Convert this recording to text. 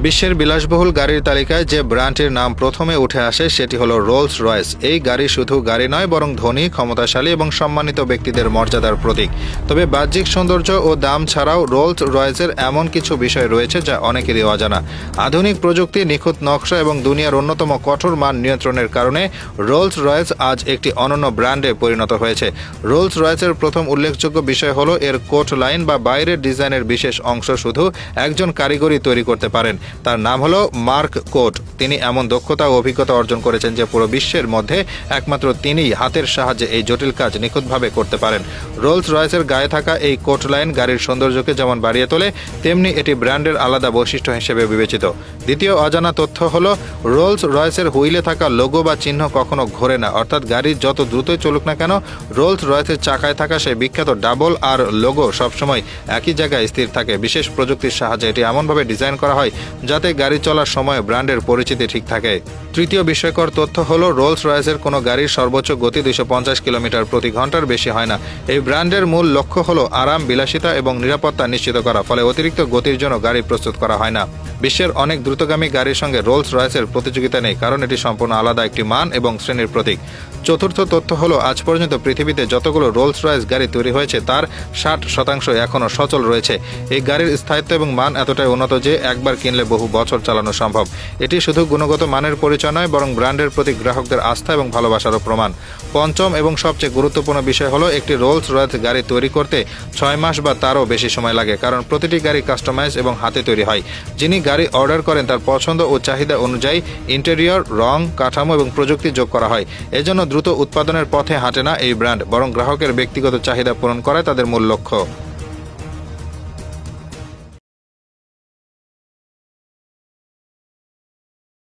বিশ্বের বিলাসবহুল গাড়ির তালিকায় যে ব্র্যান্ডটির নাম প্রথমে উঠে আসে সেটি হলো রোলস রয়েস। এই গাড়ি শুধু গাড়ি নয়, বরং ধনী, ক্ষমতাশালী এবং সম্মানিত ব্যক্তিদের মর্যাদার প্রতীক। তবে বাহ্যিক সৌন্দর্য ও দাম ছাড়াও রোলস রয়েসের এমন কিছু বিষয় রয়েছে যা অনেকেরই অজানা। আধুনিক প্রযুক্তি, নিখুঁত নকশা এবং দুনিয়ার অন্যতম কঠোর মান নিয়ন্ত্রণের কারণে রোলস রয়েস আজ একটি অনন্য ব্র্যান্ডে পরিণত হয়েছে। রোলস রয়েসের প্রথম উল্লেখযোগ্য বিষয় হলো এর কোট লাইন বা বাইরের ডিজাইনের বিশেষ অংশ শুধু একজন কারিগরই তৈরি করতে পারেন। তার নাম হলো মার্ক কোট। তিনি এমন দক্ষতা ও অভিজ্ঞতা অর্জন করেছেন যে পুরো বিশ্বের মধ্যে একমাত্র তিনিই হাতের সাহায্যে এই জটিল কাজ নিখুঁতভাবে করতে পারেন। রোলস রয়েসের গায়ে থাকা এই কোট লাইন গাড়ির সৌন্দর্যকে যেমন বাড়িয়ে তোলে, তেমনি এটি ব্র্যান্ডের আলাদা বৈশিষ্ট্য হিসেবে বিবেচিত। দ্বিতীয় অজানা তথ্য হলো রোলস রয়েসের হুইলে থাকা লোগো বা চিহ্ন কখনো ঘোরে না। অর্থাৎ গাড়ি যত দ্রুতই চলুক না কেন, রোলস রয়েসের চাকায় থাকা সেই বিখ্যাত ডাবল আর লোগো সবসময় একই জায়গায় স্থির থাকে। বিশেষ প্রযুক্তির সাহায্যে এটি এমনভাবে ডিজাইন করা হয় যাতে গাড়ি চলার সময় ব্র্যান্ডের পরিচিতি ঠিক থাকে। তৃতীয় বিস্ময়কর তথ্য হলো রোলস রয়েসের কোনো গাড়ির সর্বোচ্চ গতি 250 কিলোমিটার প্রতি ঘন্টার বেশি হয় না। এই ব্র্যান্ডের মূল লক্ষ্য হলো আরাম, বিলাসিতা এবং নিরাপত্তা নিশ্চিত করা, ফলে অতিরিক্ত গতির জন্য গাড়ি প্রস্তুত করা হয় না। বিশ্বের অনেক দ্রুতগামী গাড়ির সঙ্গে রোলস রয়েসের প্রতিযোগিতা নেই, কারণ এটি সম্পূর্ণ আলাদা একটি মান এবং শ্রেণীর প্রতীক। চতুর্থ তথ্য হলো আজ পর্যন্ত পৃথিবীতে যতগুলো রোলস রয়েস গাড়ি তৈরি হয়েছে তার 60% এখনও সচল রয়েছে। এই গাড়ির স্থায়িত্ব এবং মান এতটাই উন্নত যে একবার কিনলে বহু বছর চালানো সম্ভব। এটি শুধু গুণগত মানের পরিচয় নয়, বরং ব্র্যান্ডের প্রতি গ্রাহকদের আস্থা এবং ভালোবাসারও প্রমাণ। পঞ্চম এবং সবচেয়ে গুরুত্বপূর্ণ বিষয় হলো একটি রোলস রয়েস গাড়ি তৈরি করতে 6 মাস বা তারও বেশি সময় লাগে, কারণ প্রতিটি গাড়ি কাস্টমাইজ এবং হাতে তৈরি হয়। যিনি গাড়ি অর্ডার করেন তার পছন্দ ও চাহিদা অনুযায়ী ইন্টেরিয়র, রং, কাঠামো এবং প্রযুক্তি যোগ করা হয়। এজন্য দ্রুত উৎপাদনের পথে হাঁটে না এই ব্র্যান্ড, বরং গ্রাহকের ব্যক্তিগত চাহিদা পূরণ করাই তাদের মূল লক্ষ্য।